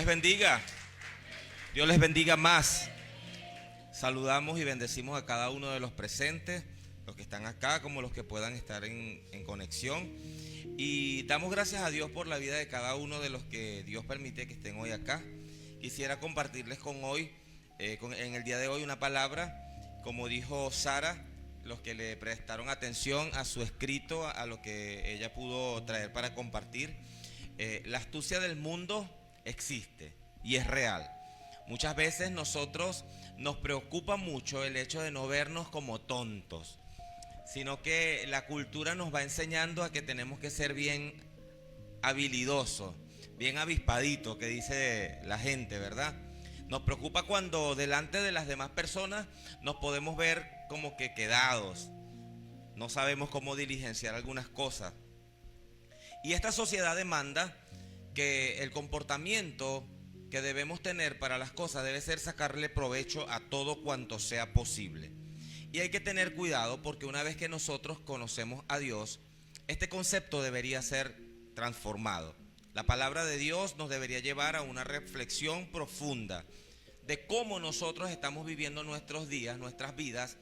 les bendiga. Dios les bendiga más. Saludamos y bendecimos a cada uno de los presentes, los que están acá como los que puedan estar en conexión. Y damos gracias a Dios por la vida de cada uno de los que Dios permite que estén hoy acá. Quisiera compartirles en el día de hoy una palabra, como dijo Sara, los que le prestaron atención a su escrito, a lo que ella pudo traer para compartir. La astucia del mundo existe y es real. Muchas veces nosotros nos preocupa mucho el hecho de no vernos como tontos, sino que la cultura nos va enseñando a que tenemos que ser bien habilidosos, bien avispaditos, que dice la gente, ¿verdad? Nos preocupa cuando delante de las demás personas nos podemos ver como que quedados, no sabemos cómo diligenciar algunas cosas. Y esta sociedad demanda que el comportamiento que debemos tener para las cosas debe ser sacarle provecho a todo cuanto sea posible. Y hay que tener cuidado porque una vez que nosotros conocemos a Dios, este concepto debería ser transformado. La palabra de Dios nos debería llevar a una reflexión profunda de cómo nosotros estamos viviendo nuestros días, nuestras vidas,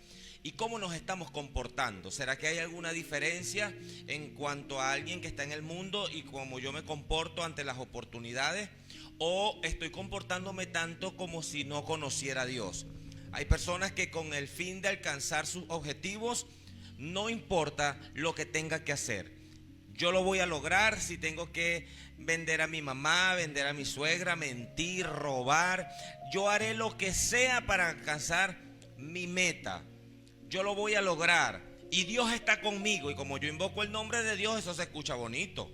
y cómo nos estamos comportando. ¿Será que hay alguna diferencia en cuanto a alguien que está en el mundo y cómo yo me comporto ante las oportunidades? ¿O estoy comportándome tanto como si no conociera a Dios? Hay personas que con el fin de alcanzar sus objetivos, no importa lo que tenga que hacer. Yo lo voy a lograr si tengo que vender a mi mamá, vender a mi suegra, mentir, robar. Yo haré lo que sea para alcanzar mi meta. Yo lo voy a lograr y Dios está conmigo, y como yo invoco el nombre de Dios, eso se escucha bonito.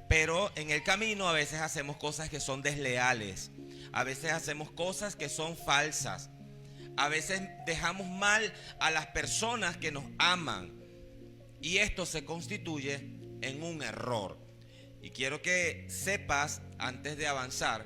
Pero en el camino a veces hacemos cosas que son desleales, a veces hacemos cosas que son falsas, a veces dejamos mal a las personas que nos aman, y esto se constituye en un error. Y quiero que sepas, antes de avanzar,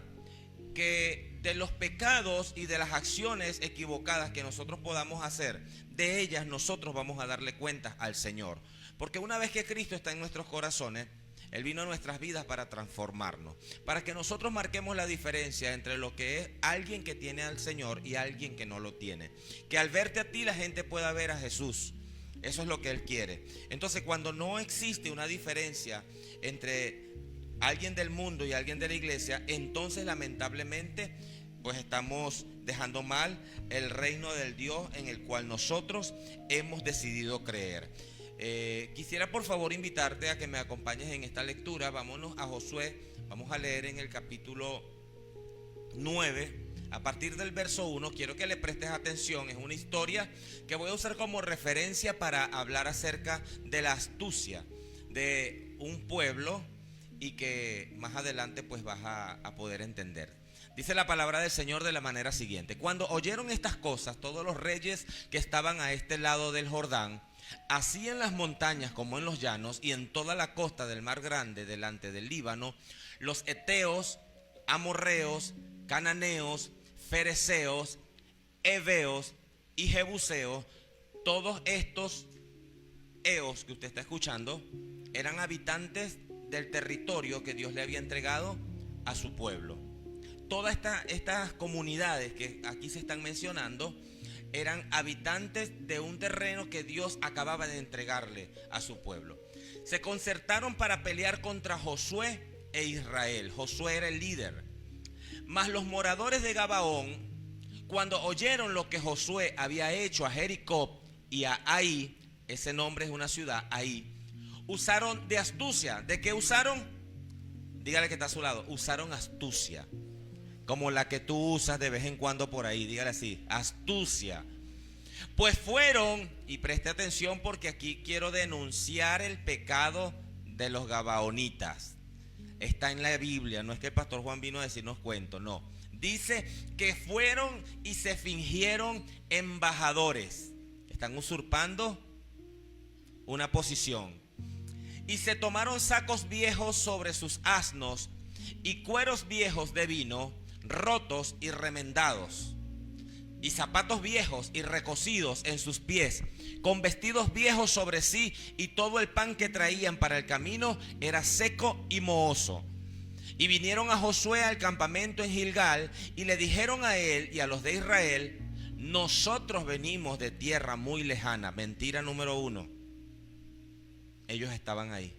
que de los pecados y de las acciones equivocadas que nosotros podamos hacer, de ellas nosotros vamos a darle cuentas al Señor. Porque una vez que Cristo está en nuestros corazones, Él vino a nuestras vidas para transformarnos, para que nosotros marquemos la diferencia entre lo que es alguien que tiene al Señor y alguien que no lo tiene. Que al verte a ti la gente pueda ver a Jesús. Eso es lo que Él quiere. Entonces, cuando no existe una diferencia entre alguien del mundo y alguien de la iglesia, entonces lamentablemente pues estamos dejando mal el reino del Dios en el cual nosotros hemos decidido creer. Quisiera por favor invitarte a que me acompañes en esta lectura. Vámonos a Josué, vamos a leer en el capítulo 9. A partir del verso 1, quiero que le prestes atención. Es una historia que voy a usar como referencia para hablar acerca de la astucia de un pueblo, y que más adelante pues vas a poder entender. Dice la palabra del Señor de la manera siguiente: cuando oyeron estas cosas, todos los reyes que estaban a este lado del Jordán, así en las montañas como en los llanos y en toda la costa del mar grande delante del Líbano, los heteos, amorreos, cananeos, fereceos, heveos y jebuseos, todos estos eos que usted está escuchando, eran habitantes del territorio que Dios le había entregado a su pueblo. Todas estas comunidades que aquí se están mencionando eran habitantes de un terreno que Dios acababa de entregarle a su pueblo. Se concertaron para pelear contra Josué e Israel. Josué era el líder. Mas los moradores de Gabaón, cuando oyeron lo que Josué había hecho a Jericó y a Ai, ese nombre es una ciudad, Ai, usaron de astucia. ¿De qué usaron? Dígale que está a su lado. Usaron astucia, como la que tú usas de vez en cuando por ahí. Dígale así: astucia. Pues fueron, y preste atención porque aquí quiero denunciar el pecado de los gabaonitas. Está en la Biblia, no es que el pastor Juan vino a decirnos cuentos, no. Dice que fueron y se fingieron embajadores. Están usurpando una posición. Y se tomaron sacos viejos sobre sus asnos y cueros viejos de vino, rotos y remendados, y zapatos viejos y recocidos en sus pies, con vestidos viejos sobre sí, y todo el pan que traían para el camino era seco y mohoso. Y vinieron a Josué al campamento en Gilgal y le dijeron a él y a los de Israel: nosotros venimos de tierra muy lejana. Mentira número uno. Ellos estaban ahí.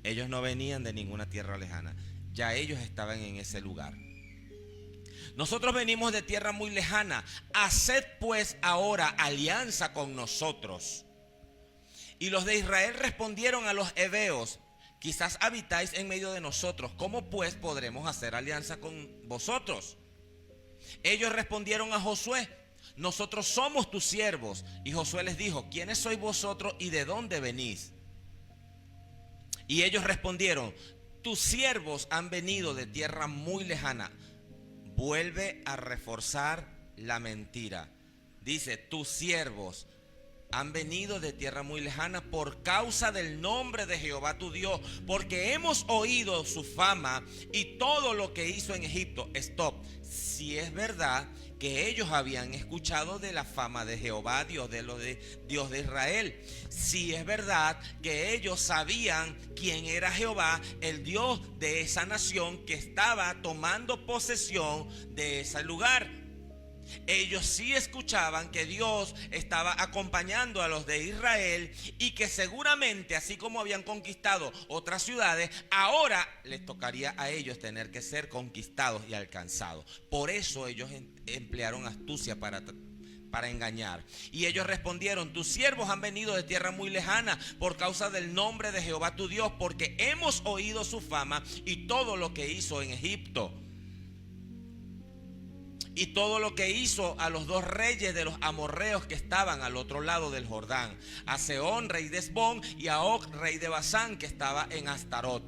Ellos no venían de ninguna tierra lejana. Ya ellos estaban en ese lugar. Nosotros venimos de tierra muy lejana. Haced pues ahora alianza con nosotros. Y los de Israel respondieron a los heveos: quizás habitáis en medio de nosotros. ¿Cómo pues podremos hacer alianza con vosotros? Ellos respondieron a Josué: nosotros somos tus siervos. Y Josué les dijo: ¿quiénes sois vosotros y de dónde venís? Y ellos respondieron: tus siervos han venido de tierra muy lejana. Vuelve a reforzar la mentira. Dice: tus siervos han venido de tierra muy lejana por causa del nombre de Jehová tu Dios, porque hemos oído su fama y todo lo que hizo en Egipto. Stop. Si es verdad que ellos habían escuchado de la fama de Jehová, Dios de Israel. Si es verdad que ellos sabían quién era Jehová, el Dios de esa nación que estaba tomando posesión de ese lugar. Ellos sí escuchaban que Dios estaba acompañando a los de Israel y que seguramente, así como habían conquistado otras ciudades, ahora les tocaría a ellos tener que ser conquistados y alcanzados. Por eso ellos emplearon astucia para engañar. Y ellos respondieron: tus siervos han venido de tierra muy lejana por causa del nombre de Jehová tu Dios, porque hemos oído su fama y todo lo que hizo en Egipto. Y todo lo que hizo a los dos reyes de los amorreos que estaban al otro lado del Jordán: a Sehón, rey de Hesbón, y a Og, rey de Basán, que estaba en Astarot.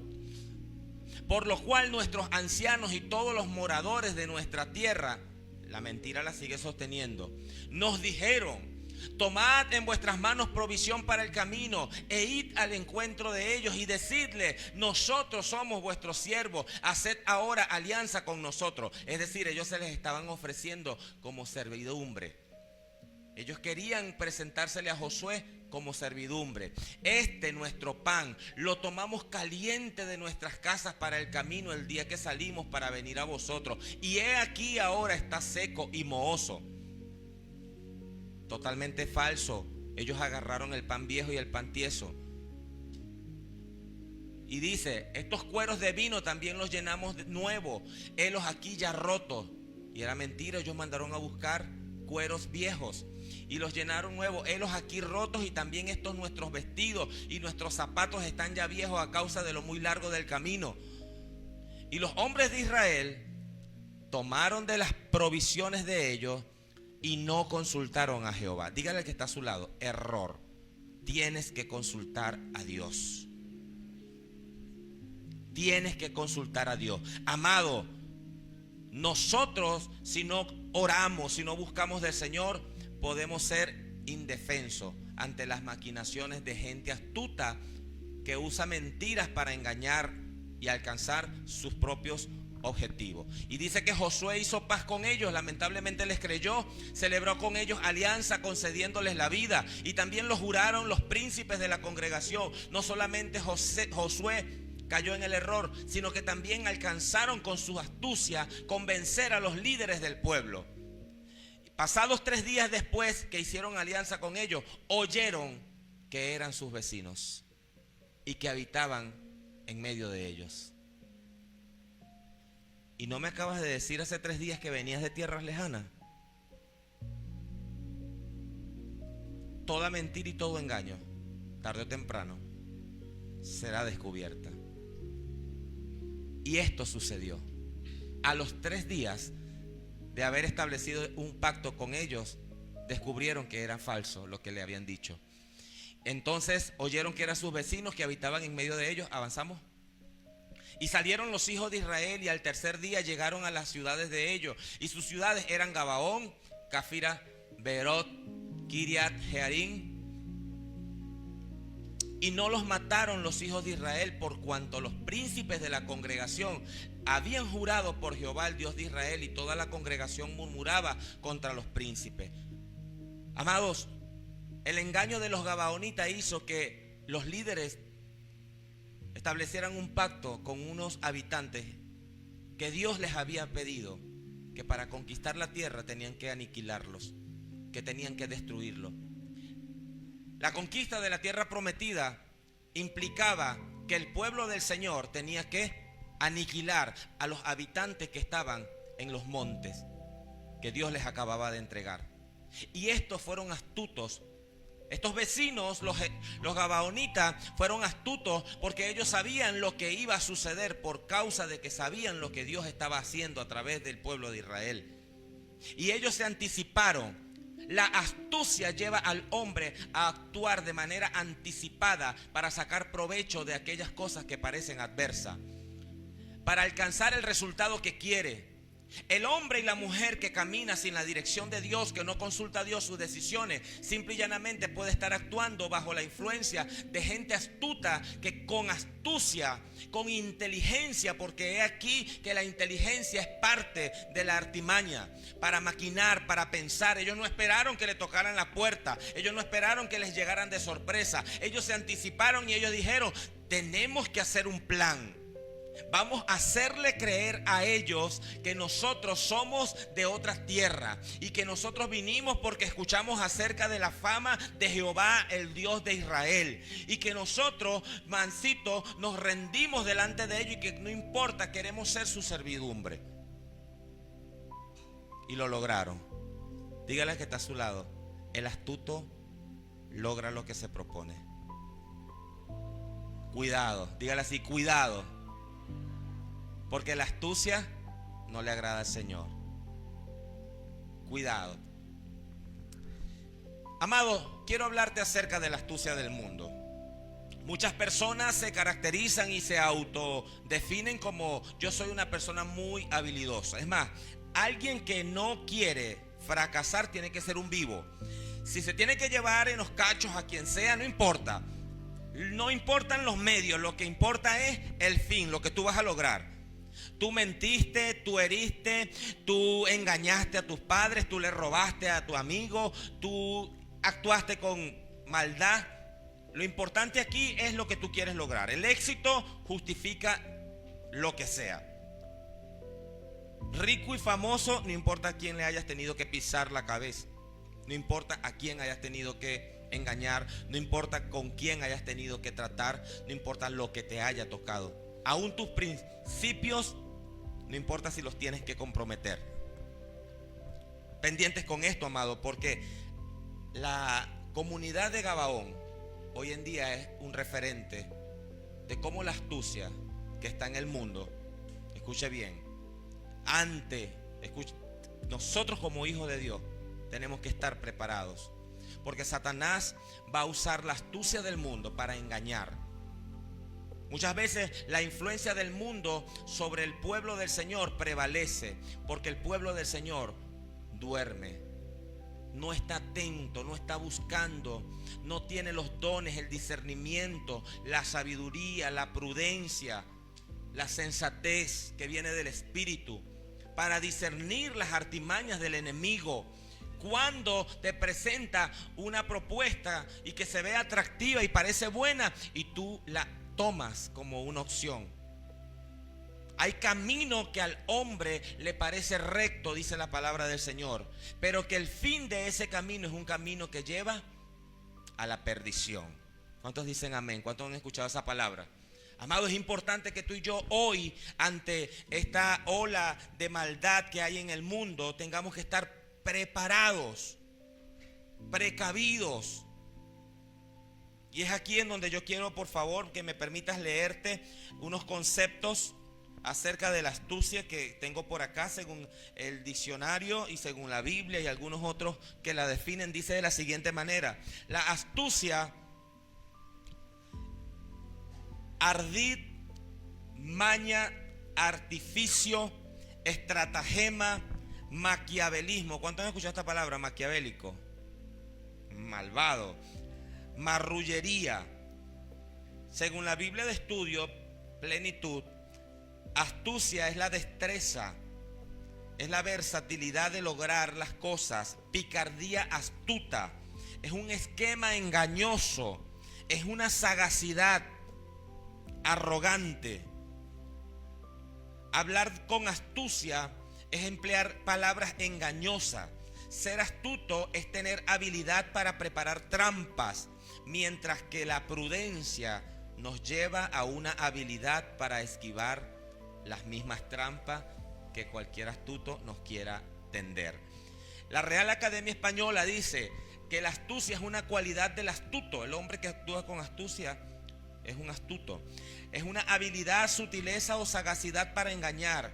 Por lo cual nuestros ancianos y todos los moradores de nuestra tierra, la mentira la sigue sosteniendo, nos dijeron: tomad en vuestras manos provisión para el camino e id al encuentro de ellos y decidle: nosotros somos vuestros siervos, haced ahora alianza con nosotros. Es decir, ellos se les estaban ofreciendo como servidumbre. Ellos querían presentársele a Josué como servidumbre. Nuestro pan lo tomamos caliente de nuestras casas para el camino el día que salimos para venir a vosotros, y he aquí ahora está seco y mohoso. Totalmente falso. Ellos agarraron el pan viejo y el pan tieso. Y dice: estos cueros de vino también los llenamos de nuevo, helos aquí ya rotos. Y era mentira. Ellos mandaron a buscar cueros viejos y los llenaron nuevos, helos aquí rotos, y también estos nuestros vestidos y nuestros zapatos están ya viejos a causa de lo muy largo del camino. Y los hombres de Israel tomaron de las provisiones de ellos y no consultaron a Jehová. Dígale al que está a su lado: error. Tienes que consultar a Dios. Tienes que consultar a Dios. Amado, nosotros, si no oramos, si no buscamos del Señor, podemos ser indefensos ante las maquinaciones de gente astuta que usa mentiras para engañar y alcanzar sus propios objetivos. Y dice que Josué hizo paz con ellos, lamentablemente les creyó, celebró con ellos alianza concediéndoles la vida, y también lo juraron los príncipes de la congregación. No solamente Josué cayó en el error, sino que también alcanzaron con su astucia convencer a los líderes del pueblo. Pasados 3 días después que hicieron alianza con ellos, oyeron que eran sus vecinos y que habitaban en medio de ellos. ¿Y no me acabas de decir hace 3 días que venías de tierras lejanas? Toda mentira y todo engaño, tarde o temprano, será descubierta. Y esto sucedió. A los 3 días de haber establecido un pacto con ellos, descubrieron que era falso lo que le habían dicho. Entonces oyeron que eran sus vecinos que habitaban en medio de ellos. Avanzamos. Y salieron los hijos de Israel, y al 3er día llegaron a las ciudades de ellos, y sus ciudades eran Gabaón, Cafira, Beerot, Kiriat Jearim. Y no los mataron los hijos de Israel, por cuanto los príncipes de la congregación habían jurado por Jehová, el Dios de Israel, y toda la congregación murmuraba contra los príncipes. Amados, el engaño de los gabaonitas hizo que los líderes establecieran un pacto con unos habitantes que Dios les había pedido que para conquistar la tierra tenían que aniquilarlos, que tenían que destruirlos. La conquista de la tierra prometida implicaba que el pueblo del Señor tenía que aniquilar a los habitantes que estaban en los montes que Dios les acababa de entregar. Y estos fueron astutos. Estos vecinos, los gabaonitas, fueron astutos porque ellos sabían lo que iba a suceder por causa de que sabían lo que Dios estaba haciendo a través del pueblo de Israel. Y ellos se anticiparon. La astucia lleva al hombre a actuar de manera anticipada para sacar provecho de aquellas cosas que parecen adversas, para alcanzar el resultado que quiere. El hombre y la mujer que camina sin la dirección de Dios, que no consulta a Dios sus decisiones, simple y llanamente puede estar actuando bajo la influencia de gente astuta, que con astucia, con inteligencia, porque he aquí que la inteligencia es parte de la artimaña, para maquinar, para pensar. Ellos no esperaron que le tocaran la puerta, ellos no esperaron que les llegaran de sorpresa, ellos se anticiparon y ellos dijeron: tenemos que hacer un plan. Vamos a hacerle creer a ellos que nosotros somos de otra tierra y que nosotros vinimos porque escuchamos acerca de la fama de Jehová, el Dios de Israel, y que nosotros, mancito, nos rendimos delante de ellos y que no importa, queremos ser su servidumbre. Y lo lograron. Dígale que está a su lado: el astuto logra lo que se propone. Cuidado, dígale así: cuidado. Porque la astucia no le agrada al Señor. Cuidado. Amado, quiero hablarte acerca de la astucia del mundo. Muchas personas se caracterizan y se autodefinen como: yo soy una persona muy habilidosa. Es más, alguien que no quiere fracasar tiene que ser un vivo. Si se tiene que llevar en los cachos a quien sea, no importa. No importan los medios, lo que importa es el fin, lo que tú vas a lograr. Tú mentiste, tú heriste, tú engañaste a tus padres, tú le robaste a tu amigo, tú actuaste con maldad. Lo importante aquí es lo que tú quieres lograr. El éxito justifica lo que sea. Rico y famoso, no importa a quién le hayas tenido que pisar la cabeza, no importa a quién hayas tenido que engañar, no importa con quién hayas tenido que tratar, no importa lo que te haya tocado. Aún tus principios, no importa si los tienes que comprometer. Pendientes con esto, amado, porque la comunidad de Gabaón hoy en día es un referente de cómo la astucia que está en el mundo, escuche bien, nosotros como hijos de Dios tenemos que estar preparados, porque Satanás va a usar la astucia del mundo para engañar. Muchas veces la influencia del mundo sobre el pueblo del Señor prevalece, porque el pueblo del Señor duerme, no está atento, no está buscando, no tiene los dones, el discernimiento, la sabiduría, la prudencia, la sensatez que viene del Espíritu para discernir las artimañas del enemigo. Cuando te presenta una propuesta y que se ve atractiva y parece buena y tú la tomas como una opción. Hay camino que al hombre le parece recto, dice la palabra del Señor, pero que el fin de ese camino es un camino que lleva a la perdición. ¿Cuántos dicen amén? ¿Cuántos han escuchado esa palabra? Amado, es importante que tú y yo hoy, ante esta ola de maldad que hay en el mundo, tengamos que estar preparados, precavidos. Y es aquí en donde yo quiero, por favor, que me permitas leerte unos conceptos acerca de la astucia que tengo por acá según el diccionario y según la Biblia y algunos otros que la definen. Dice de la siguiente manera: la astucia, ardid, maña, artificio, estratagema, maquiavelismo. ¿Cuántos han escuchado esta palabra? Maquiavélico, malvado, marrullería. Según la Biblia de Estudio Plenitud, astucia es la destreza, es la versatilidad de lograr las cosas. Picardía astuta es un esquema engañoso, es una sagacidad arrogante. Hablar con astucia es emplear palabras engañosas. Ser astuto es tener habilidad para preparar trampas, mientras que la prudencia nos lleva a una habilidad para esquivar las mismas trampas que cualquier astuto nos quiera tender. La Real Academia Española dice que la astucia es una cualidad del astuto. El hombre que actúa con astucia es un astuto. Es una habilidad, sutileza o sagacidad para engañar.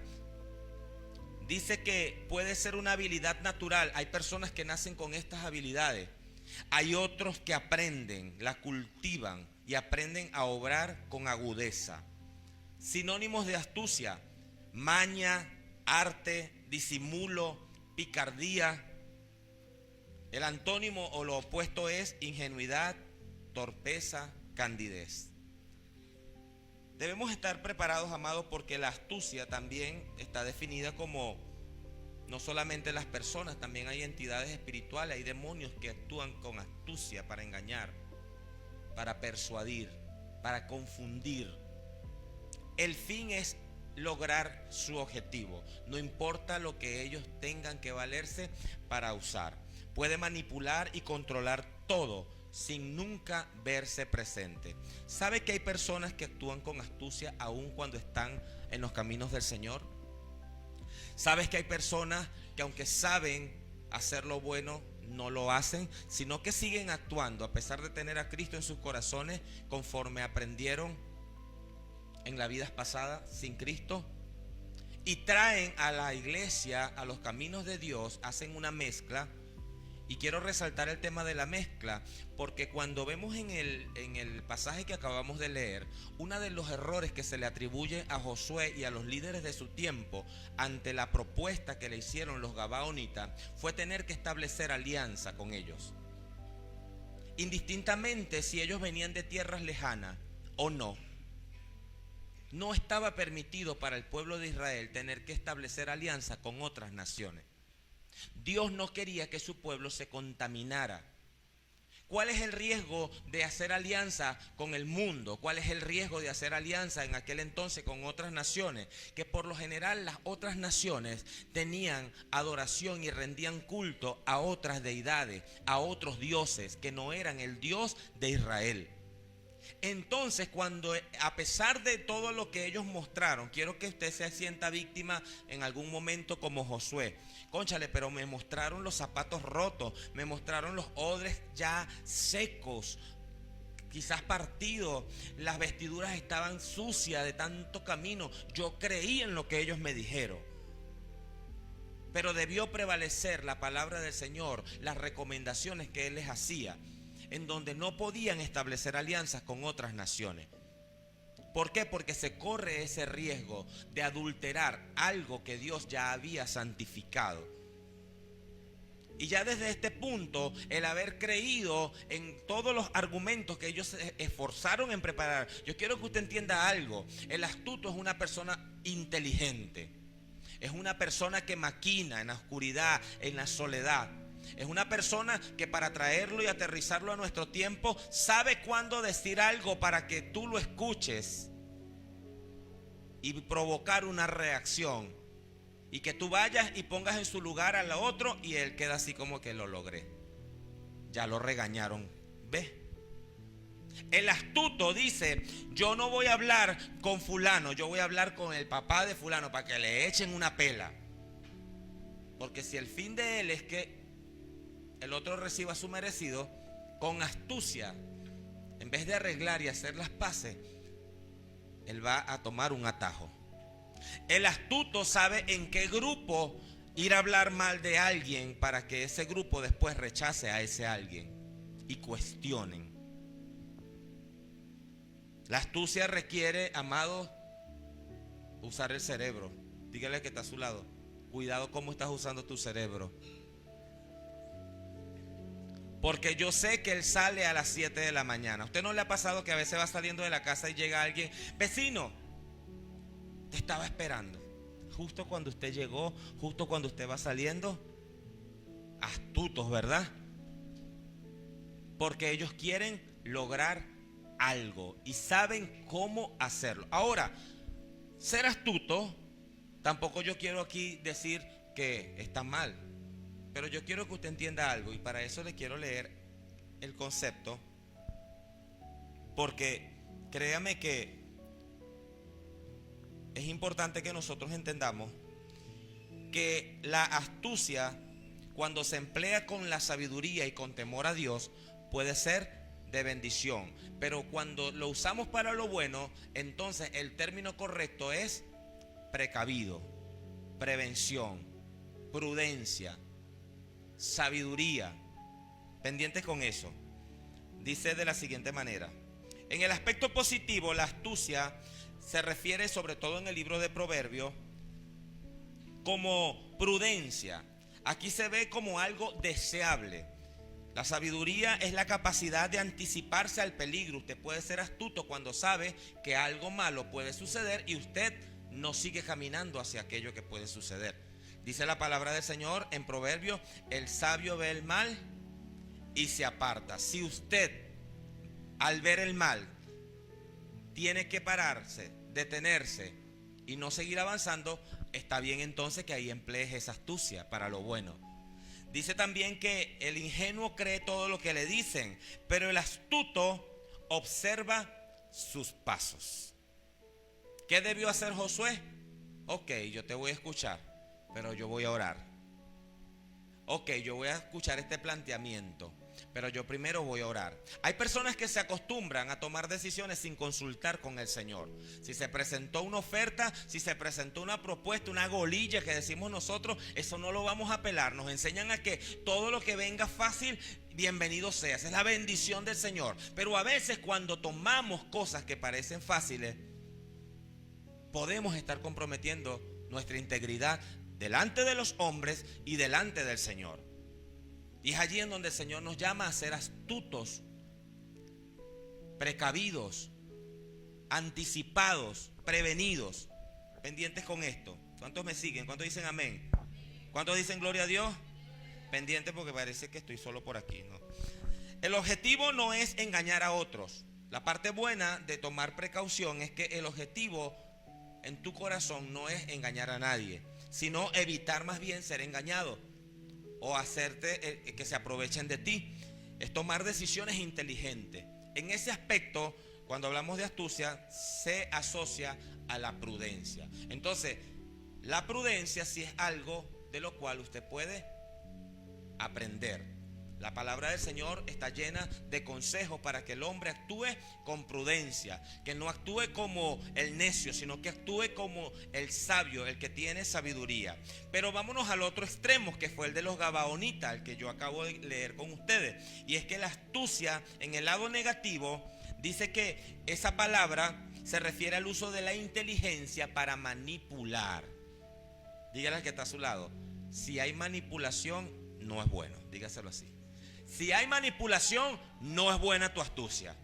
Dice que puede ser una habilidad natural. Hay personas que nacen con estas habilidades. Hay otros que aprenden, la cultivan y aprenden a obrar con agudeza. Sinónimos de astucia: maña, arte, disimulo, picardía. El antónimo o lo opuesto es ingenuidad, torpeza, candidez. Debemos estar preparados, amados, porque la astucia también está definida como no solamente las personas, también hay entidades espirituales, hay demonios que actúan con astucia para engañar, para persuadir, para confundir. El fin es lograr su objetivo, no importa lo que ellos tengan que valerse para usar. Puede manipular y controlar todo sin nunca verse presente. ¿Sabe que hay personas que actúan con astucia aun cuando están en los caminos del Señor? ¿Sabes que hay personas que aunque saben hacer lo bueno, no lo hacen, sino que siguen actuando a pesar de tener a Cristo en sus corazones, conforme aprendieron en la vida pasada sin Cristo? Y traen a la iglesia a los caminos de Dios, hacen una mezcla. Y quiero resaltar el tema de la mezcla, porque cuando vemos en el pasaje que acabamos de leer, uno de los errores que se le atribuye a Josué y a los líderes de su tiempo ante la propuesta que le hicieron los gabaonitas fue tener que establecer alianza con ellos. Indistintamente si ellos venían de tierras lejanas o no, no estaba permitido para el pueblo de Israel tener que establecer alianza con otras naciones. Dios no quería que su pueblo se contaminara. ¿Cuál es el riesgo de hacer alianza con el mundo? ¿Cuál es el riesgo de hacer alianza en aquel entonces con otras naciones? Que por lo general las otras naciones tenían adoración y rendían culto a otras deidades, a otros dioses que no eran el Dios de Israel. Entonces, cuando a pesar de todo lo que ellos mostraron, quiero que usted se sienta víctima en algún momento como Josué. Cónchale, pero me mostraron los zapatos rotos, me mostraron los odres ya secos, quizás partidos, las vestiduras estaban sucias de tanto camino. Yo creí en lo que ellos me dijeron. Pero debió prevalecer la palabra del Señor, las recomendaciones que Él les hacía, en donde no podían establecer alianzas con otras naciones. ¿Por qué? Porque se corre ese riesgo de adulterar algo que Dios ya había santificado. Y ya desde este punto, el haber creído en todos los argumentos que ellos se esforzaron en preparar. Yo quiero que usted entienda algo. El astuto es una persona inteligente. Es una persona que maquina en la oscuridad, en la soledad. Es una persona que para traerlo y aterrizarlo a nuestro tiempo sabe cuándo decir algo para que tú lo escuches y provocar una reacción, y que tú vayas y pongas en su lugar al otro y él queda así como que lo logré. Ya lo regañaron. ¿Ve? El astuto dice: yo no voy a hablar con fulano, yo voy a hablar con el papá de fulano para que le echen una pela. Porque si el fin de él es que el otro reciba su merecido, con astucia, en vez de arreglar y hacer las paces, él va a tomar un atajo. El astuto sabe en qué grupo ir a hablar mal de alguien para que ese grupo después rechace a ese alguien y cuestionen. La astucia requiere, amados, usar el cerebro. Dígale que está a su lado: cuidado cómo estás usando tu cerebro. Porque yo sé que él sale a las 7 de la mañana. ¿A usted no le ha pasado que a veces va saliendo de la casa y llega alguien? Vecino, te estaba esperando. Justo cuando usted llegó, justo cuando usted va saliendo. Astutos, ¿verdad? Porque ellos quieren lograr algo y saben cómo hacerlo. Ahora, ser astuto Tampoco yo quiero aquí decir que está mal, pero yo quiero que usted entienda algo, y para eso le quiero leer el concepto, porque créame que es importante que nosotros entendamos que la astucia, cuando se emplea con la sabiduría y con temor a Dios, puede ser de bendición. Pero cuando lo usamos para lo bueno, entonces el término correcto es precavido, prevención, prudencia, sabiduría. Pendientes con eso. Dice de la siguiente manera: en el aspecto positivo, la astucia se refiere, sobre todo en el libro de Proverbios, como prudencia. Aquí se ve como algo deseable. La sabiduría es la capacidad de anticiparse al peligro. Usted puede ser astuto cuando sabe que algo malo puede suceder y usted no sigue caminando hacia aquello que puede suceder. Dice la palabra del Señor en Proverbios: el sabio ve el mal y se aparta. Si usted, al ver el mal, tiene que pararse, detenerse y no seguir avanzando, está bien entonces que ahí emplees esa astucia para lo bueno. Dice también que el ingenuo cree todo lo que le dicen, pero el astuto observa sus pasos. ¿Qué debió hacer Josué? Ok, yo te voy a escuchar, pero yo voy a orar. Ok, yo voy a escuchar este planteamiento, pero yo primero voy a orar. Hay personas que se acostumbran a tomar decisiones sin consultar con el Señor. Si se presentó una oferta, si se presentó una propuesta, una golilla que decimos nosotros, eso no lo vamos a pelar. Nos enseñan a que todo lo que venga fácil, bienvenido sea. Esa es la bendición del Señor. Pero a veces cuando tomamos cosas que parecen fáciles, podemos estar comprometiendo nuestra integridad delante de los hombres y delante del Señor. Y es allí en donde el Señor nos llama a ser astutos, precavidos, anticipados, prevenidos, pendientes con esto. ¿Cuántos me siguen? ¿Cuántos dicen amén? ¿Cuántos dicen gloria a Dios? Pendientes porque parece que estoy solo por aquí, ¿no? El objetivo no es engañar a otros. La parte buena de tomar precaución es que el objetivo en tu corazón no es engañar a nadie, sino evitar más bien ser engañado o hacerte que se aprovechen de ti. Es tomar decisiones inteligentes. En ese aspecto, cuando hablamos de astucia, se asocia a la prudencia. Entonces, la prudencia sí es algo de lo cual usted puede aprender. La palabra del Señor está llena de consejos para que el hombre actúe con prudencia, que no actúe como el necio, sino que actúe como el sabio, el que tiene sabiduría. Pero vámonos al otro extremo, que fue el de los gabaonitas, el que yo acabo de leer con ustedes. Y es que la astucia, en el lado negativo, dice que esa palabra se refiere al uso de la inteligencia para manipular. Dígale al que está a su lado: si hay manipulación, no es bueno. Dígaselo así. Si hay manipulación, no es buena tu astucia.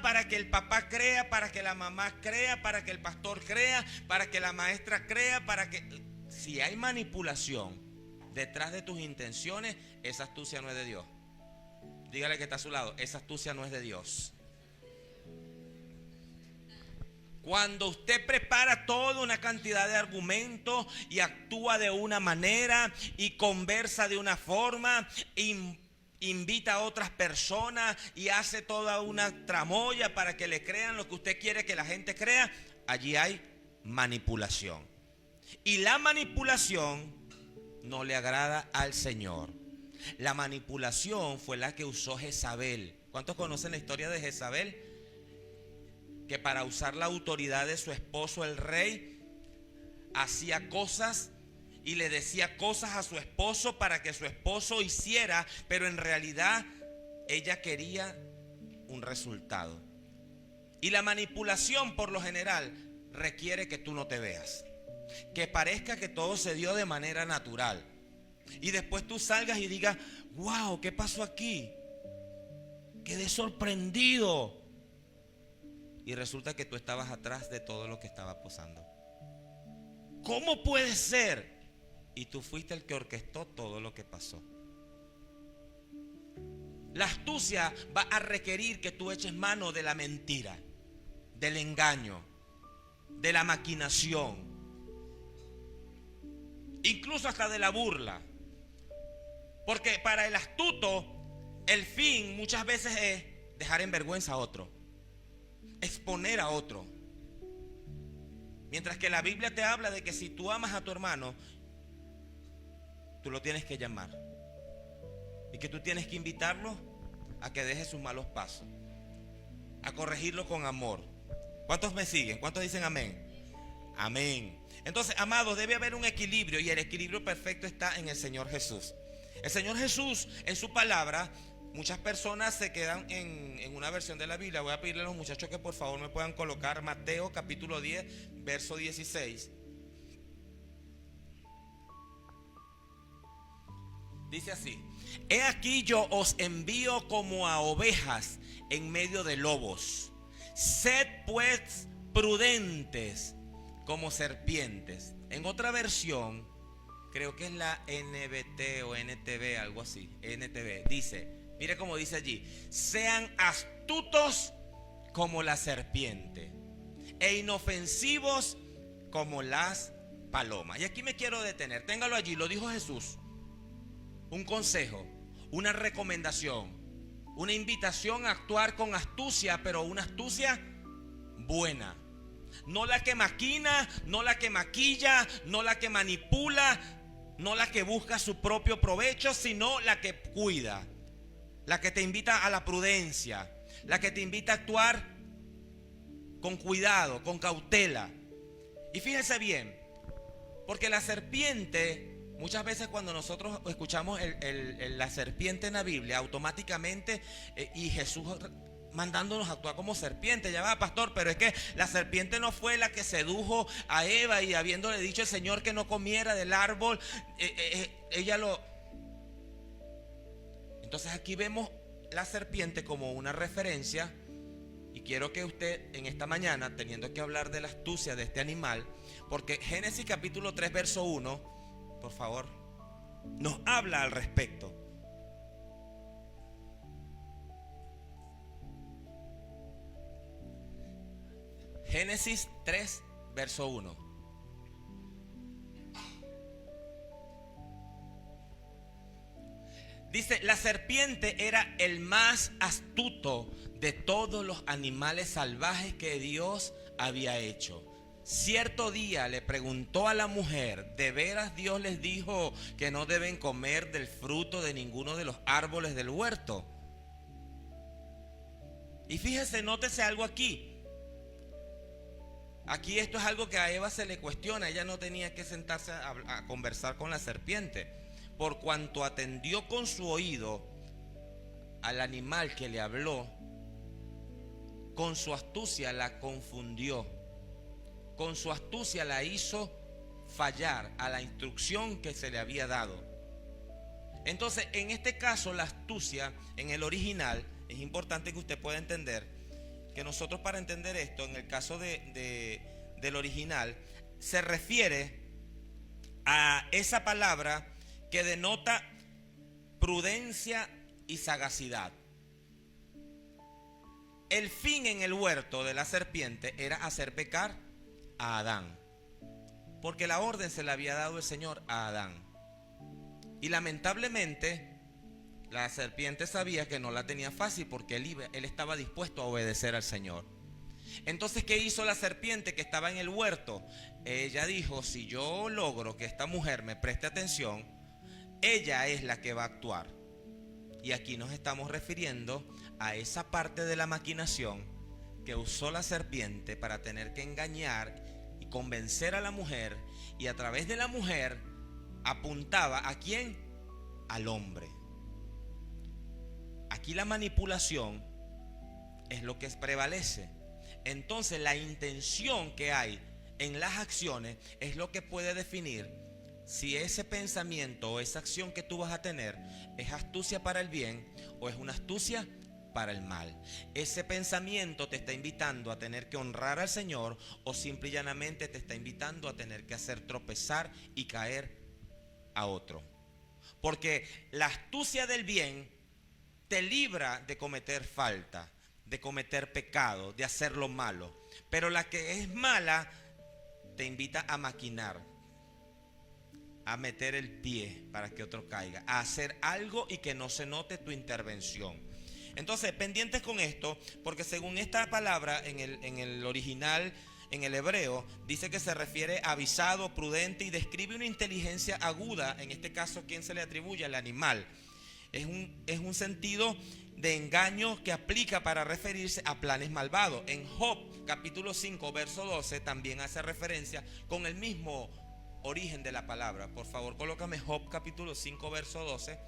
Para que el papá crea, para que la mamá crea, para que el pastor crea, para que la maestra crea, para que... Si hay manipulación detrás de tus intenciones, esa astucia no es de Dios. Dígale que está a su lado: esa astucia no es de Dios. Cuando usted prepara toda una cantidad de argumentos y actúa de una manera y conversa de una forma, invita a otras personas y hace toda una tramoya para que le crean lo que usted quiere que la gente crea, allí hay manipulación. Y la manipulación no le agrada al Señor. La manipulación fue la que usó Jezabel. ¿Cuántos conocen la historia de Jezabel? Que para usar la autoridad de su esposo el rey, hacía cosas y le decía cosas a su esposo para que su esposo hiciera, pero en realidad ella quería un resultado. Y la manipulación, por lo general, requiere que tú no te veas, que parezca que todo se dio de manera natural, y después tú salgas y digas: wow, ¿qué pasó aquí? Quedé sorprendido. Y resulta que tú estabas atrás de todo lo que estaba pasando. ¿Cómo puede ser? Y tú fuiste el que orquestó todo lo que pasó. La astucia va a requerir que tú eches mano de la mentira, del engaño, de la maquinación. incluso hasta de la burla. Porque para el astuto, el fin muchas veces es dejar en vergüenza a otro, exponer a otro. Mientras que la Biblia te habla de que si tú amas a tu hermano, tú lo tienes que llamar. Y que tú tienes que invitarlo a que deje sus malos pasos, a corregirlo con amor. ¿Cuántos me siguen? ¿Cuántos dicen amén? Amén. Entonces, amados, debe haber un equilibrio, y el equilibrio perfecto está en el Señor Jesús. El Señor Jesús, en su palabra, muchas personas se quedan en una versión de la Biblia. Voy a pedirle a los muchachos que por favor me puedan colocar Mateo capítulo 10, verso 16. Dice así: he aquí yo os envío como a ovejas en medio de lobos. Sed pues prudentes como serpientes. En otra versión, creo que es la NBT o NTV, algo así, NTV, dice, mire cómo dice allí: sean astutos como la serpiente e inofensivos como las palomas. Y aquí me quiero detener, téngalo allí, lo dijo Jesús. Un consejo, una recomendación, una invitación a actuar con astucia, pero una astucia buena. No la que maquina, no la que maquilla, no la que manipula, no la que busca su propio provecho, sino la que cuida, la que te invita a la prudencia, la que te invita a actuar con cuidado, con cautela. Y fíjese bien, porque la serpiente, muchas veces cuando nosotros escuchamos la serpiente en la Biblia, automáticamente, y Jesús mandándonos a actuar como serpiente. Ya va, pastor, pero es que la serpiente no fue la que sedujo a Eva, y habiéndole dicho el Señor que no comiera del árbol, ella lo... Entonces aquí vemos la serpiente como una referencia, y quiero que usted en esta mañana, teniendo que hablar de la astucia de este animal, porque Génesis capítulo 3 verso 1, por favor, nos habla al respecto. Génesis 3, verso 1. Dice: la serpiente era el más astuto de todos los animales salvajes que Dios había hecho. Cierto día le preguntó a la mujer: ¿de veras Dios les dijo que no deben comer del fruto de ninguno de los árboles del huerto? Y fíjese, nótese algo aquí. Aquí esto es algo que a Eva se le cuestiona. Ella no tenía que sentarse a conversar con la serpiente, por cuanto atendió con su oído al animal que le habló. Con su astucia la confundió, con su astucia la hizo fallar a la instrucción que se le había dado. Entonces, en este caso, la astucia en el original, es importante que usted pueda entender que nosotros, para entender esto, en el caso del original, se refiere a esa palabra que denota prudencia y sagacidad. El fin en el huerto de la serpiente era hacer pecar a Adán, porque la orden se le había dado el Señor a Adán. Y lamentablemente la serpiente sabía que no la tenía fácil, porque él estaba dispuesto a obedecer al Señor. Entonces, ¿qué hizo la serpiente que estaba en el huerto? Ella dijo: si yo logro que esta mujer me preste atención, ella es la que va a actuar. Y aquí nos estamos refiriendo a esa parte de la maquinación que usó la serpiente para tener que engañar y convencer a la mujer, y a través de la mujer apuntaba ¿a quién? Al hombre. Aquí la manipulación es lo que prevalece. Entonces, la intención que hay en las acciones es lo que puede definir si ese pensamiento o esa acción que tú vas a tener es astucia para el bien o es una astucia para el mal. Ese pensamiento te está invitando a tener que honrar al Señor, o simple y llanamente te está invitando a tener que hacer tropezar y caer a otro. Porque la astucia del bien te libra de cometer falta, de cometer pecado, de hacer lo malo. Pero la que es mala te invita a maquinar, a meter el pie para que otro caiga, a hacer algo y que no se note tu intervención. Entonces, pendientes con esto, porque según esta palabra en el original, en el hebreo, dice que se refiere a avisado, prudente, y describe una inteligencia aguda. En este caso, ¿quién se le atribuye? Al animal. Es un sentido de engaño que aplica para referirse a planes malvados. En Job capítulo 5 verso 12 también hace referencia con el mismo origen de la palabra. Por favor, colócame Job capítulo 5 verso 12.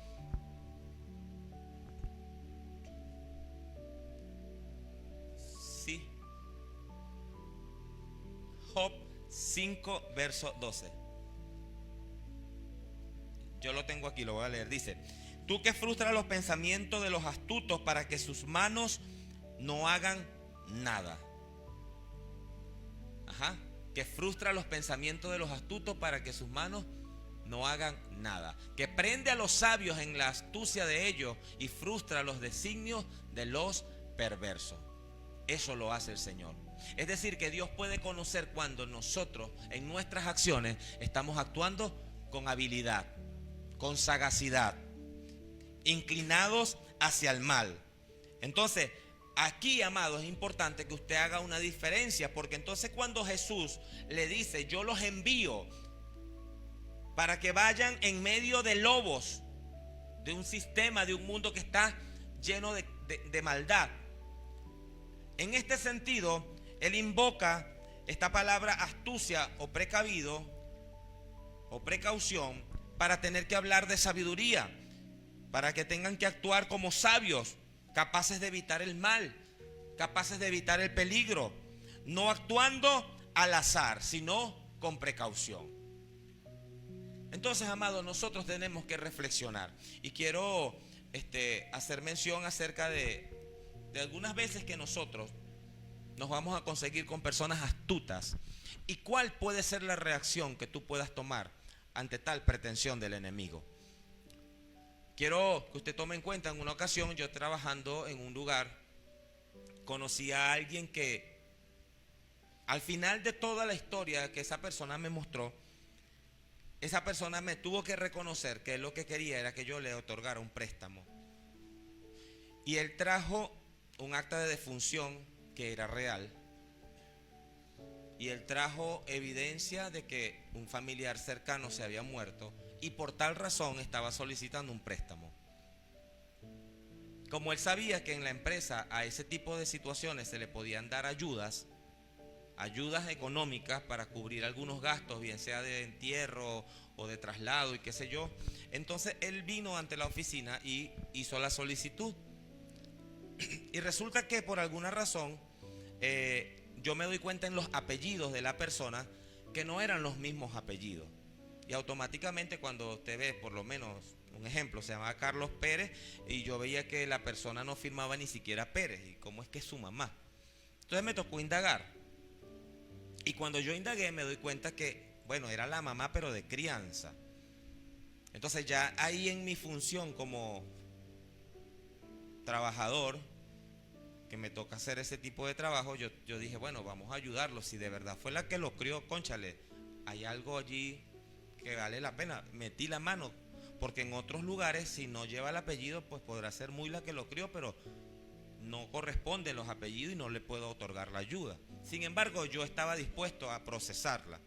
Sí. Job 5 verso 12. Yo lo tengo aquí, lo voy a leer. Dice: tú que frustras los pensamientos de los astutos para que sus manos no hagan nada. Ajá. Que frustra los pensamientos de los astutos para que sus manos no hagan nada. Que prende a los sabios en la astucia de ellos y frustra los designios de los perversos. Eso lo hace el Señor. Es decir, que Dios puede conocer cuando nosotros en nuestras acciones estamos actuando con habilidad, con sagacidad, inclinados hacia el mal. Entonces, aquí, amados, es importante que usted haga una diferencia, porque entonces cuando Jesús le dice: yo los envío para que vayan en medio de lobos, de un sistema, de un mundo que está lleno de maldad, en este sentido, él invoca esta palabra astucia o precavido o precaución para tener que hablar de sabiduría, para que tengan que actuar como sabios, capaces de evitar el mal, capaces de evitar el peligro, no actuando al azar, sino con precaución. Entonces, amados, nosotros tenemos que reflexionar. Y quiero hacer mención acerca de algunas veces que nosotros nos vamos a conseguir con personas astutas. ¿Y cuál puede ser la reacción que tú puedas tomar ante tal pretensión del enemigo? Quiero que usted tome en cuenta, en una ocasión yo trabajando en un lugar, conocí a alguien que al final de toda la historia que esa persona me mostró, esa persona me tuvo que reconocer que él lo que quería era que yo le otorgara un préstamo. Y él trajo un acta de defunción que era real. Y él trajo evidencia de que un familiar cercano se había muerto y por tal razón estaba solicitando un préstamo. Como él sabía que en la empresa a ese tipo de situaciones se le podían dar ayudas económicas para cubrir algunos gastos, bien sea de entierro o de traslado y qué sé yo, entonces él vino ante la oficina y hizo la solicitud. Y resulta que por alguna razón yo me doy cuenta en los apellidos de la persona que no eran los mismos apellidos. Y automáticamente cuando usted ve, por lo menos, un ejemplo, se llamaba Carlos Pérez, y yo veía que la persona no firmaba ni siquiera Pérez. ¿Y cómo es que es su mamá? Entonces me tocó indagar. Y cuando yo indagué me doy cuenta que, bueno, era la mamá pero de crianza. Entonces ya ahí en mi función como trabajador, que me toca hacer ese tipo de trabajo, yo dije, bueno, vamos a ayudarlo. Si de verdad fue la que lo crió, cónchale, hay algo allí que vale la pena. Metí la mano, porque en otros lugares si no lleva el apellido, pues podrá ser muy la que lo crió, pero no corresponden los apellidos y no le puedo otorgar la ayuda. Sin embargo, yo estaba dispuesto a procesarla.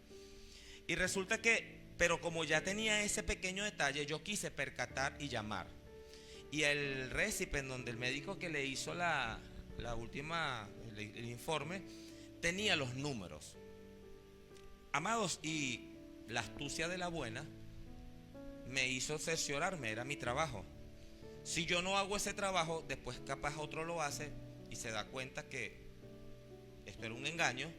Y resulta que, pero como ya tenía ese pequeño detalle, yo quise percatar y llamar. Y el récipe en donde el médico que le hizo la última, el informe, tenía los números. Amados, y la astucia de la buena me hizo cerciorarme, era mi trabajo. Si yo no hago ese trabajo, después capaz otro lo hace y se da cuenta que esto era un engaño,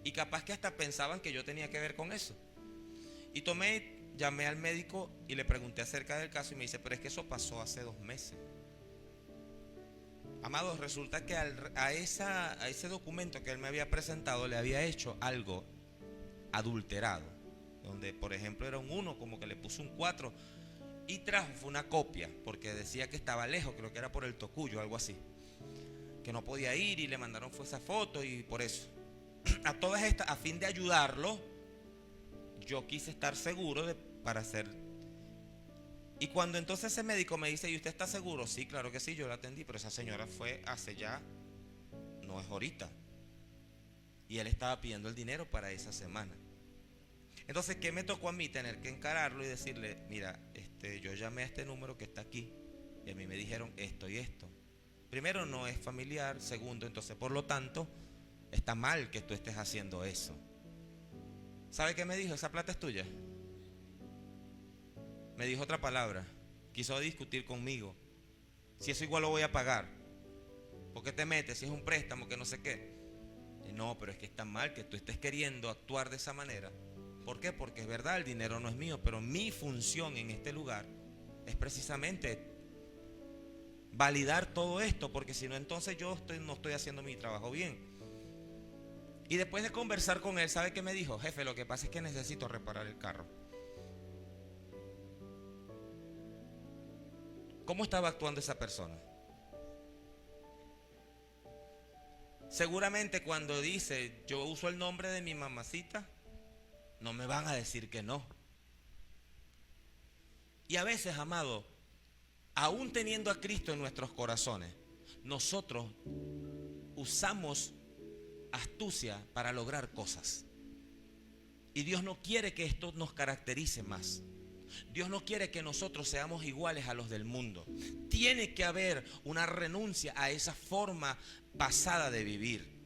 y capaz que hasta pensaban que yo tenía que ver con eso. Y llamé al médico y le pregunté acerca del caso y me dice, pero es que eso pasó hace 2 meses. Amados, resulta que a ese documento que él me había presentado le había hecho algo adulterado, donde por ejemplo era un 1, como que le puso un 4 y fue una copia, porque decía que estaba lejos, creo que era por el Tocuyo, algo así, que no podía ir, y le mandaron fue esa foto. Y por eso, a todas estas, a fin de ayudarlo, yo quise estar seguro para hacer. Y cuando entonces ese médico me dice, ¿y usted está seguro? Sí, claro que sí, yo la atendí, pero esa señora fue hace ya, no es ahorita. Y él estaba pidiendo el dinero para esa semana. Entonces, ¿qué me tocó a mí? Tener que encararlo y decirle, mira, yo llamé a este número que está aquí y a mí me dijeron esto y esto. Primero, no es familiar. Segundo, entonces, por lo tanto, está mal que tú estés haciendo eso. ¿Sabe qué me dijo? Esa plata es tuya. Me dijo otra palabra. Quiso discutir conmigo. Si eso igual lo voy a pagar. ¿Por qué te metes? Si es un préstamo, que no sé qué. No, pero es que está mal que tú estés queriendo actuar de esa manera. ¿Por qué? Porque es verdad, el dinero no es mío, pero mi función en este lugar es precisamente validar todo esto, porque si no, entonces yo no estoy haciendo mi trabajo bien. Y después de conversar con él, ¿sabe qué me dijo? Jefe, lo que pasa es que necesito reparar el carro. ¿Cómo estaba actuando esa persona? Seguramente cuando dice, yo uso el nombre de mi mamacita, no me van a decir que no. Y a veces, amado, aún teniendo a Cristo en nuestros corazones, nosotros usamos astucia para lograr cosas. Y Dios no quiere que esto nos caracterice más. Dios no quiere que nosotros seamos iguales a los del mundo. Tiene que haber una renuncia a esa forma pasada de vivir.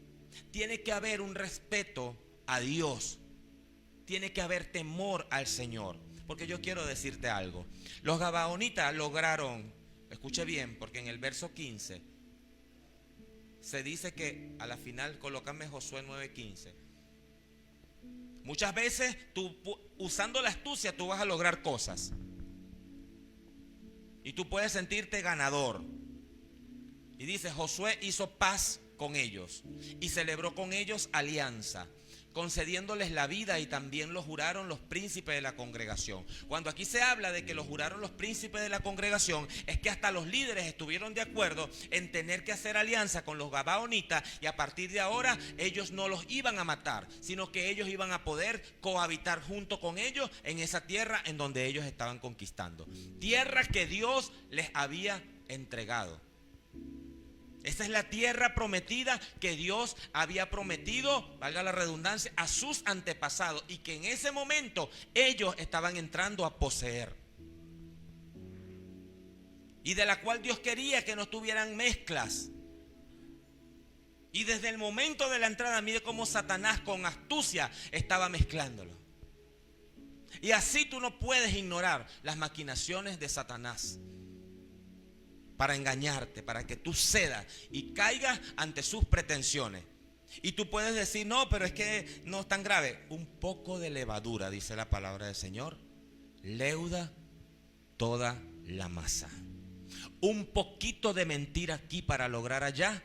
Tiene que haber un respeto a Dios. Tiene que haber temor al Señor. Porque yo quiero decirte algo. Los gabaonitas lograron, escuche bien, porque en el verso 15 se dice que a la final, colócame Josué 9:15. Muchas veces tú, usando la astucia, tú vas a lograr cosas. Y tú puedes sentirte ganador. Y dice, Josué hizo paz con ellos y celebró con ellos alianza, concediéndoles la vida, y también lo juraron los príncipes de la congregación. Cuando aquí se habla de que lo juraron los príncipes de la congregación, es que hasta los líderes estuvieron de acuerdo en tener que hacer alianza con los gabaonitas, y a partir de ahora ellos no los iban a matar, sino que ellos iban a poder cohabitar junto con ellos en esa tierra en donde ellos estaban conquistando. Tierra que Dios les había entregado. Esa es la tierra prometida que Dios había prometido, valga la redundancia, a sus antepasados, y que en ese momento ellos estaban entrando a poseer. Y de la cual Dios quería que no tuvieran mezclas. Y desde el momento de la entrada, mire cómo Satanás con astucia estaba mezclándolo. Y así tú no puedes ignorar las maquinaciones de Satanás para engañarte, para que tú cedas y caigas ante sus pretensiones. Y tú puedes decir, no, pero es que no es tan grave. Un poco de levadura, dice la palabra del Señor, leuda toda la masa. Un poquito de mentira aquí para lograr allá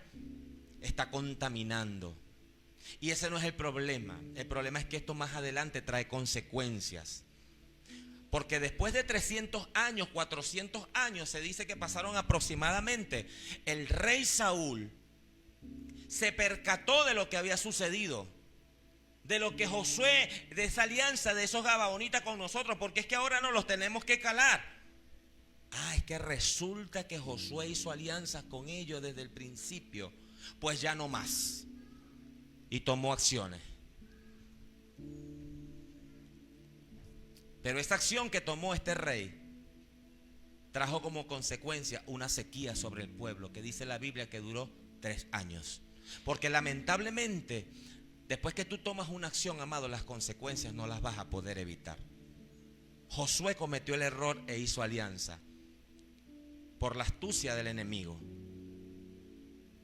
está contaminando. Y ese no es el problema. El problema es que esto más adelante trae consecuencias. Porque después de 300 años, 400 años, se dice que pasaron aproximadamente, el rey Saúl se percató de lo que había sucedido, de lo que Josué, de esa alianza de esos gabaonitas con nosotros, porque es que ahora no los tenemos que calar. Es que resulta que Josué hizo alianzas con ellos desde el principio, pues ya no más. Y tomó acciones. Pero esta acción que tomó este rey trajo como consecuencia una sequía sobre el pueblo, que dice la Biblia que duró 3 años. Porque lamentablemente, después que tú tomas una acción, amado, las consecuencias no las vas a poder evitar. Josué cometió el error e hizo alianza por la astucia del enemigo.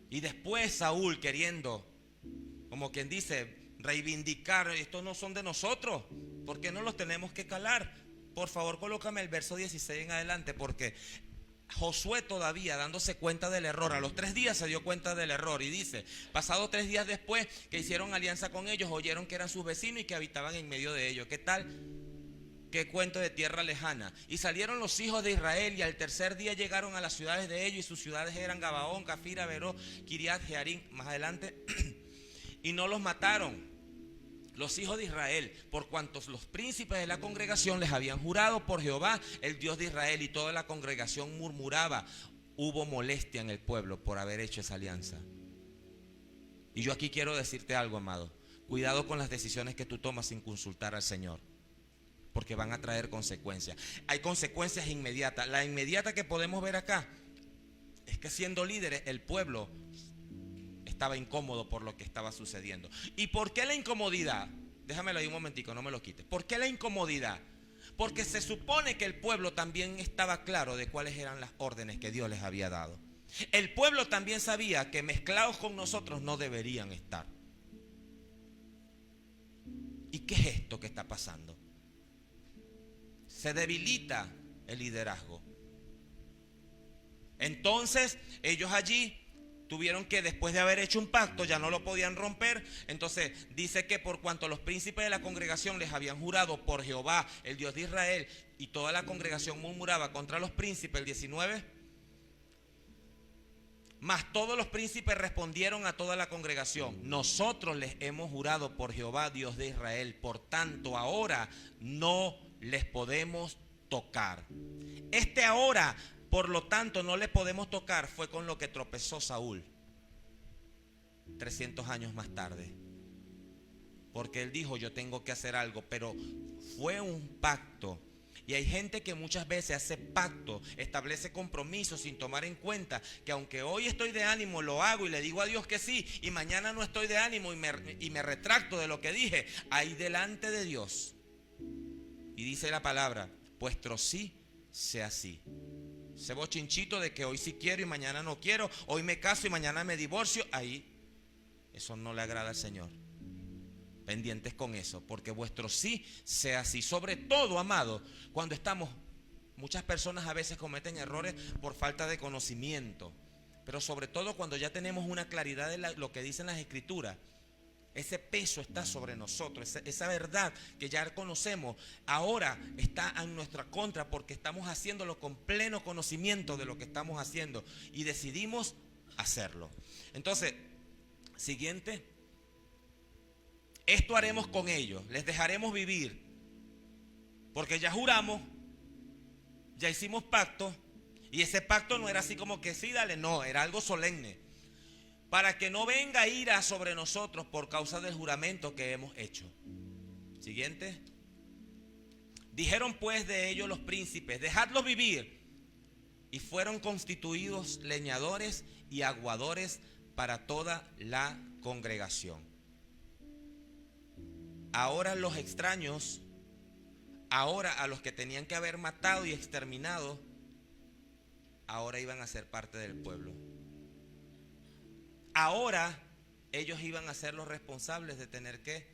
Y después Saúl, queriendo, como quien dice, reivindicar, estos no son de nosotros, ¿por qué no los tenemos que calar? Por favor, colócame el verso 16 en adelante, porque Josué, todavía dándose cuenta del error, a los 3 días se dio cuenta del error, y dice, pasados 3 días después que hicieron alianza con ellos, oyeron que eran sus vecinos y que habitaban en medio de ellos. ¿Qué tal? Qué cuento de tierra lejana. Y salieron los hijos de Israel, y al tercer día llegaron a las ciudades de ellos, y sus ciudades eran Gabaón, Cafira, Beró, Kiriat, Jearim, más adelante, y no los mataron. los hijos de Israel, por cuantos los príncipes de la congregación les habían jurado por Jehová, el Dios de Israel, y toda la congregación murmuraba. Hubo molestia en el pueblo por haber hecho esa alianza. Y yo aquí quiero decirte algo, amado. Cuidado con las decisiones que tú tomas sin consultar al Señor, porque van a traer consecuencias. Hay consecuencias inmediatas. La inmediata que podemos ver acá es que, siendo líderes, el pueblo estaba incómodo por lo que estaba sucediendo. ¿Y por qué la incomodidad? Déjamelo ahí un momentico, no me lo quites. ¿Por qué la incomodidad? Porque se supone que el pueblo también estaba claro de cuáles eran las órdenes que Dios les había dado. El pueblo también sabía que mezclados con nosotros no deberían estar. ¿Y qué es esto que está pasando? Se debilita el liderazgo. Entonces ellos allí tuvieron que, después de haber hecho un pacto, ya no lo podían romper. Entonces dice que por cuanto los príncipes de la congregación les habían jurado por Jehová, el Dios de Israel, y toda la congregación murmuraba contra los príncipes, el 19. Mas todos los príncipes respondieron a toda la congregación: nosotros les hemos jurado por Jehová, Dios de Israel, por tanto ahora no les podemos tocar. Este ahora, por lo tanto, no le podemos tocar, fue con lo que tropezó Saúl 300 años más tarde. Porque él dijo: yo tengo que hacer algo. Pero fue un pacto. Y hay gente que muchas veces hace pacto, establece compromisos sin tomar en cuenta que aunque hoy estoy de ánimo, lo hago y le digo a Dios que sí, y mañana no estoy de ánimo y me retracto de lo que dije. Ahí delante de Dios. Y dice la palabra: vuestro sí sea sí. Ese bochinchito de que hoy sí quiero y mañana no quiero, hoy me caso y mañana me divorcio, ahí eso no le agrada al Señor. Pendientes con eso, porque vuestro sí sea sí. Sobre todo, amado, cuando estamos, muchas personas a veces cometen errores por falta de conocimiento, pero sobre todo cuando ya tenemos una claridad de lo que dicen las Escrituras. Ese peso está sobre nosotros, esa verdad que ya conocemos, ahora está en nuestra contra porque estamos haciéndolo con pleno conocimiento de lo que estamos haciendo y decidimos hacerlo. Entonces, siguiente, esto haremos con ellos, les dejaremos vivir, porque ya juramos, ya hicimos pacto, y ese pacto no era así como que sí, dale, no, era algo solemne. Para que no venga ira sobre nosotros por causa del juramento que hemos hecho. Siguiente. Dijeron pues de ellos los príncipes: dejadlos vivir. Y fueron constituidos leñadores y aguadores para toda la congregación. Ahora los extraños, ahora a los que tenían que haber matado y exterminado, ahora iban a ser parte del pueblo. Ahora ellos iban a ser los responsables de tener que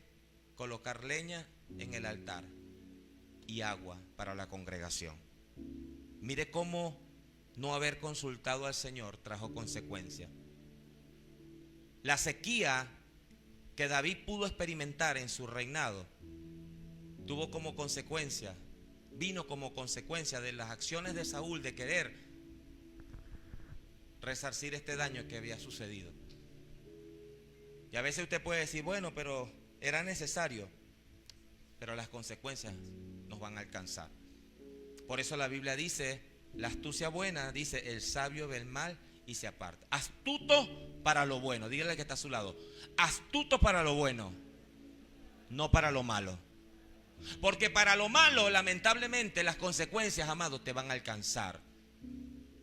colocar leña en el altar y agua para la congregación. Mire cómo no haber consultado al Señor trajo consecuencias. La sequía que David pudo experimentar en su reinado tuvo como consecuencia, vino como consecuencia de las acciones de Saúl de querer resarcir este daño que había sucedido. Y a veces usted puede decir: bueno, pero era necesario. Pero las consecuencias nos van a alcanzar. Por eso la Biblia dice, la astucia buena, dice: el sabio ve el mal y se aparta. Astuto para lo bueno. Dígale que está a su lado: astuto para lo bueno, no para lo malo. Porque para lo malo, lamentablemente, las consecuencias, amado, te van a alcanzar.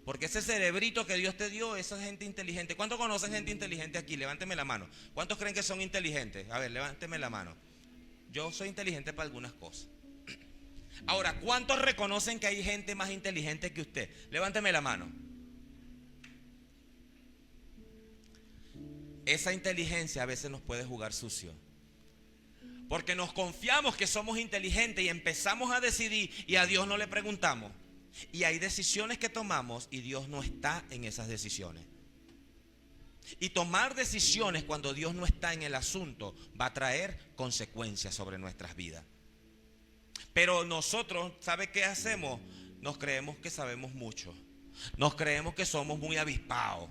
Porque ese cerebrito que Dios te dio, esa gente inteligente. ¿Cuántos conocen gente inteligente aquí? Levánteme la mano. ¿Cuántos creen que son inteligentes? A ver, levánteme la mano. Yo soy inteligente para algunas cosas. Ahora, ¿cuántos reconocen que hay gente más inteligente que usted? Levánteme la mano. Esa inteligencia a veces nos puede jugar sucio. Porque nos confiamos que somos inteligentes y empezamos a decidir y a Dios no le preguntamos. Y hay decisiones que tomamos y Dios no está en esas decisiones. Y tomar decisiones cuando Dios no está en el asunto va a traer consecuencias sobre nuestras vidas. Pero nosotros, ¿sabe qué hacemos? Nos creemos que sabemos mucho. Nos creemos que somos muy avispados.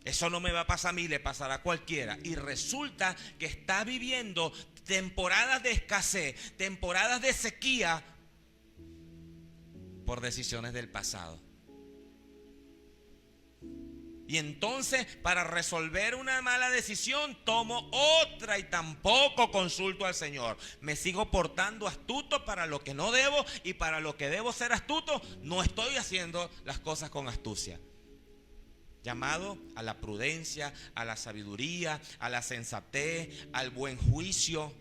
Eso no me va a pasar a mí, le pasará a cualquiera. Y resulta que está viviendo temporadas de escasez, temporadas de sequía por decisiones del pasado. Y entonces, para resolver una mala decisión, tomo otra y tampoco consulto al Señor. Me sigo portando astuto para lo que no debo, y para lo que debo ser astuto, no estoy haciendo las cosas con astucia. Llamado a la prudencia, a la sabiduría, a la sensatez, al buen juicio,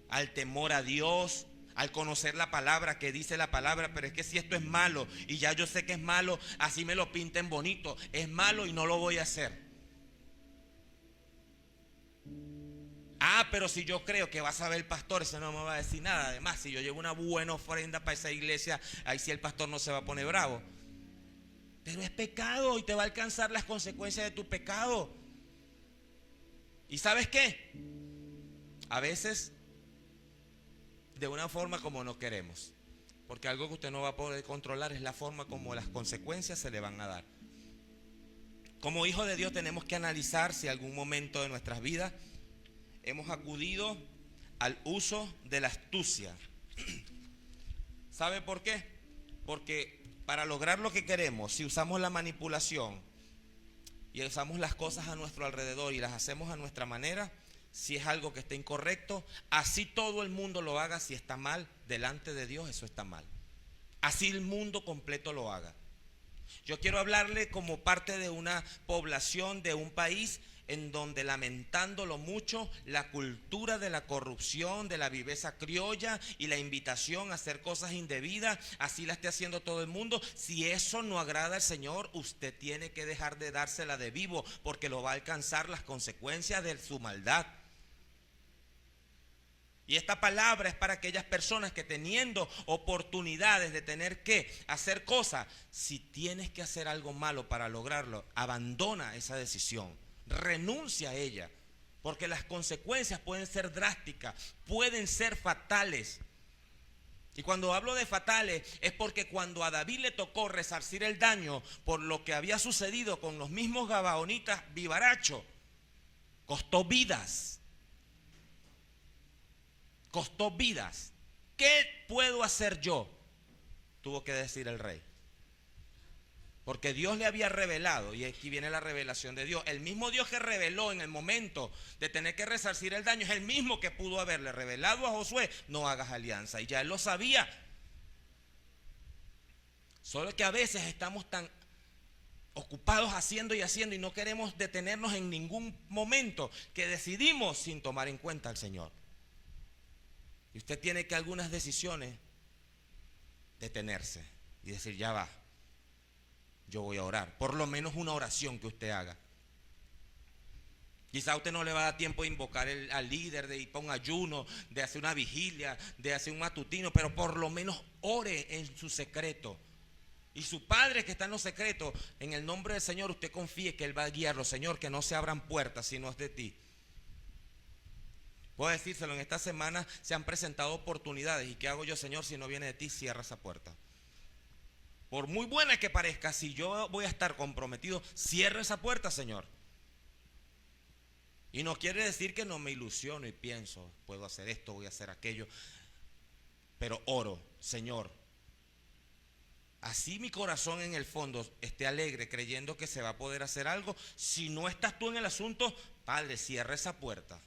al temor a Dios, al conocer la palabra, que dice la palabra. Pero es que si esto es malo y ya yo sé que es malo, así me lo pinten bonito, es malo y no lo voy a hacer. Pero si yo creo que va a saber el pastor, eso no me va a decir nada. Además, si yo llevo una buena ofrenda para esa iglesia, ahí sí el pastor no se va a poner bravo. Pero es pecado y te va a alcanzar las consecuencias de tu pecado. ¿Y sabes qué? A veces de una forma como no queremos, porque algo que usted no va a poder controlar es la forma como las consecuencias se le van a dar. Como hijos de Dios tenemos que analizar si algún momento de nuestras vidas hemos acudido al uso de la astucia. ¿Sabe por qué? Porque para lograr lo que queremos, si usamos la manipulación y usamos las cosas a nuestro alrededor y las hacemos a nuestra manera, si es algo que está incorrecto, así todo el mundo lo haga, si está mal, delante de Dios eso está mal. Así el mundo completo lo haga. Yo quiero hablarle como parte de una población, de un país en donde, lamentándolo mucho, la cultura de la corrupción, de la viveza criolla y la invitación a hacer cosas indebidas, así la esté haciendo todo el mundo. Si eso no agrada al Señor, usted tiene que dejar de dársela de vivo, porque lo va a alcanzar las consecuencias de su maldad. Y esta palabra es para aquellas personas que, teniendo oportunidades de tener que hacer cosas, si tienes que hacer algo malo para lograrlo, abandona esa decisión, renuncia a ella, porque las consecuencias pueden ser drásticas, pueden ser fatales. Y cuando hablo de fatales es porque cuando a David le tocó resarcir el daño por lo que había sucedido con los mismos gabaonitas vivarachos, costó vidas. Costó vidas. ¿Qué puedo hacer yo? Tuvo que decir el rey. Porque Dios le había revelado, y aquí viene la revelación de Dios. El mismo Dios que reveló en el momento de tener que resarcir el daño es el mismo que pudo haberle revelado a Josué: no hagas alianza. Y ya él lo sabía. Solo que a veces estamos tan ocupados haciendo y no queremos detenernos en ningún momento, que decidimos sin tomar en cuenta al Señor. Y usted tiene que, algunas decisiones, detenerse y decir: ya va, yo voy a orar. Por lo menos una oración que usted haga. Quizá a usted no le va a dar tiempo de invocar al líder, de ir para un ayuno, de hacer una vigilia, de hacer un matutino, pero por lo menos ore en su secreto. Y su Padre que está en los secretos, en el nombre del Señor, usted confíe que Él va a guiarlo. Señor, que no se abran puertas si no es de ti. Puedo decírselo, en esta semana se han presentado oportunidades. ¿Y qué hago yo, Señor? Si no viene de ti, cierra esa puerta. Por muy buena que parezca, si yo voy a estar comprometido, cierra esa puerta, Señor. Y no quiere decir que no me ilusiono y pienso: puedo hacer esto, voy a hacer aquello. Pero oro: Señor, así mi corazón en el fondo esté alegre, creyendo que se va a poder hacer algo. Si no estás tú en el asunto, Padre, cierra esa puerta.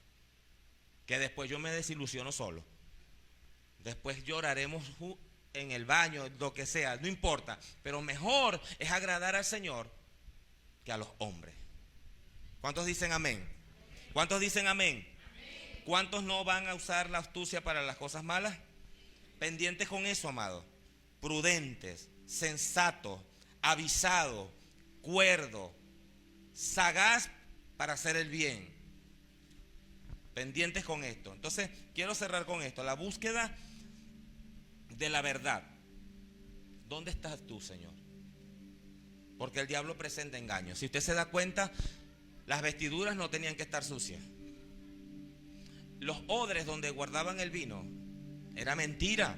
Que después yo me desilusiono solo. Después lloraremos en el baño, lo que sea, no importa. Pero mejor es agradar al Señor que a los hombres. ¿Cuántos dicen amén? ¿Cuántos dicen amén? ¿Cuántos no van a usar la astucia para las cosas malas? Pendientes con eso, amado. Prudentes, sensatos, avisados, cuerdos, sagaz para hacer el bien. Pendientes con esto. Entonces quiero cerrar con esto: la búsqueda de la verdad. ¿Dónde estás tú, Señor? Porque el diablo presenta engaños. Si usted se da cuenta, las vestiduras no tenían que estar sucias. Los odres donde guardaban el vino era mentira.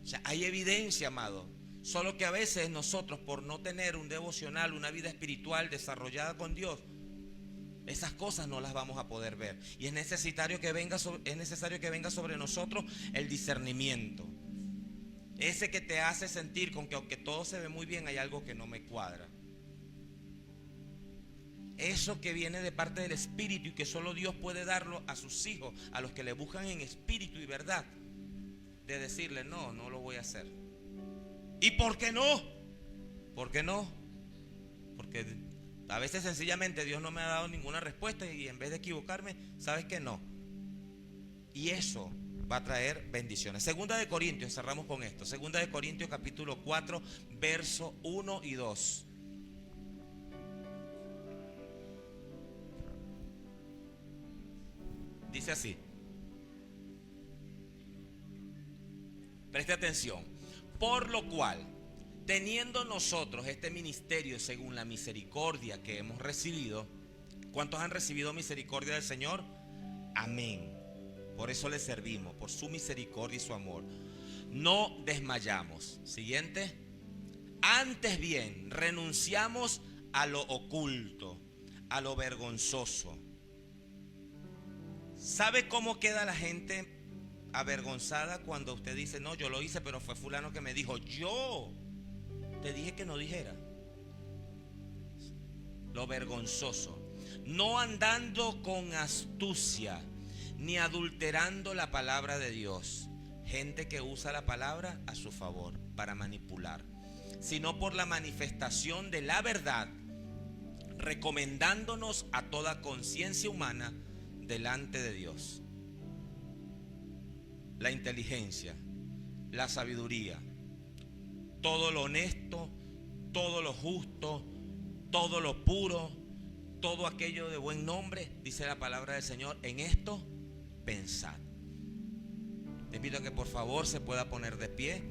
O sea, hay evidencia, amado. Solo que a veces nosotros, por no tener un devocional, una vida espiritual desarrollada con Dios, esas cosas no las vamos a poder ver. Y es necesario que venga sobre nosotros el discernimiento. Ese que te hace sentir con que aunque todo se ve muy bien, hay algo que no me cuadra. Eso que viene de parte del Espíritu y que solo Dios puede darlo a sus hijos, a los que le buscan en espíritu y verdad. De decirle, no lo voy a hacer. ¿Y por qué no? ¿Por qué no? Porque a veces sencillamente Dios no me ha dado ninguna respuesta y en vez de equivocarme, ¿sabes que no? Y eso va a traer bendiciones. Segunda de Corintios, cerramos con esto. Segunda de Corintios capítulo 4, verso 1 y 2. Dice así. Preste atención. Por lo cual, teniendo nosotros este ministerio según la misericordia que hemos recibido. ¿Cuántos han recibido misericordia del Señor? Amén. Por eso le servimos, por su misericordia y su amor. No desmayamos. Siguiente. Antes bien, renunciamos a lo oculto, a lo vergonzoso. ¿Sabe cómo queda la gente avergonzada cuando usted dice, no, yo lo hice, pero fue fulano que me dijo? Yo te dije que no dijera. Lo vergonzoso. No andando con astucia, ni adulterando la palabra de Dios. Gente que usa la palabra a su favor para manipular, sino por la manifestación de la verdad, recomendándonos a toda conciencia humana delante de Dios. La inteligencia, la sabiduría, todo lo honesto, todo lo justo, todo lo puro, todo aquello de buen nombre, dice la palabra del Señor, en esto pensad. Te invito a que por favor se pueda poner de pie.